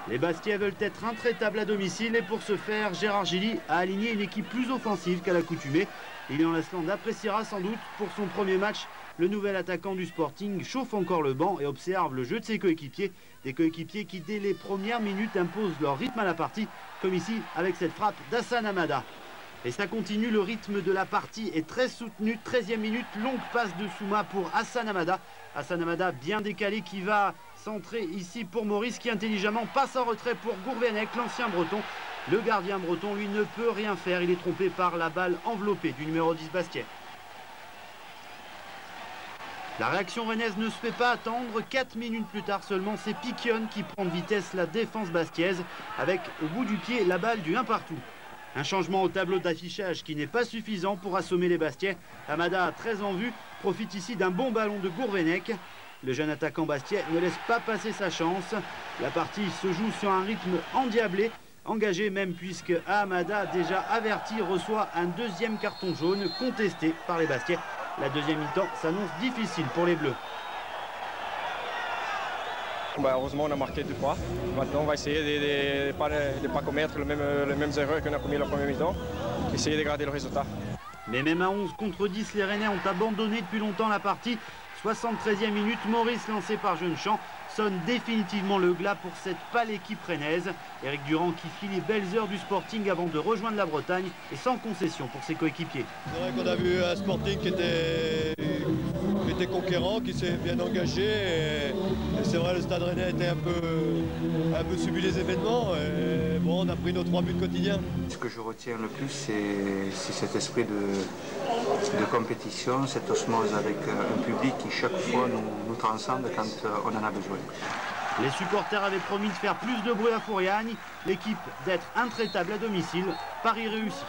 Les Bastiais veulent être intraitables à domicile et pour ce faire, Gérard Gilly a aligné une équipe plus offensive qu'à l'accoutumée. Lilian Lasland appréciera sans doute pour son premier match. Le nouvel attaquant du Sporting chauffe encore le banc et observe le jeu de ses coéquipiers. Des coéquipiers qui dès les premières minutes imposent leur rythme à la partie, comme ici avec cette frappe d'Hassan Hamada. Et ça continue, le rythme de la partie est très soutenu. 13e minute, longue passe de Souma pour Hassan Hamada. Hassan Hamada bien décalé qui va centrer ici pour Maurice qui intelligemment passe en retrait pour Gourvenec, l'ancien breton. Le gardien breton, lui, ne peut rien faire. Il est trompé par la balle enveloppée du numéro 10 Bastiais. La réaction rennaise ne se fait pas attendre. 4 minutes plus tard seulement, c'est Piquion qui prend de vitesse la défense bastiaise avec au bout du pied la balle du 1 partout. Un changement au tableau d'affichage qui n'est pas suffisant pour assommer les Bastiais. Hamada, très en vue, profite ici d'un bon ballon de Gourvenec. Le jeune attaquant bastiais ne laisse pas passer sa chance. La partie se joue sur un rythme endiablé, engagé même puisque Hamada, déjà averti, reçoit un deuxième carton jaune contesté par les Bastiais. La deuxième mi-temps s'annonce difficile pour les Bleus. Heureusement, on a marqué 2 fois. Maintenant, on va essayer de ne pas commettre les mêmes erreurs qu'on a commis la première mi-temps, essayer de garder le résultat. Mais même à 11 contre 10, les Rennais ont abandonné depuis longtemps la partie. 73e minute, Maurice, lancé par Jeunechamp, sonne définitivement le glas pour cette pâle équipe rennaise. Éric Durand qui fit les belles heures du Sporting avant de rejoindre la Bretagne et sans concession pour ses coéquipiers. C'est vrai qu'on a vu un Sporting qui était conquérant, qui s'est bien engagé. Et c'est vrai, le Stade Rennais était un peu subi les événements. Et bon, on a pris nos 3 buts quotidiens. Ce que je retiens le plus, c'est cet esprit de compétition, cette osmose avec un public qui chaque fois nous transcende quand on en a besoin. Les supporters avaient promis de faire plus de bruit à Fouriagne, l'équipe d'être intraitable à domicile. Paris réussi.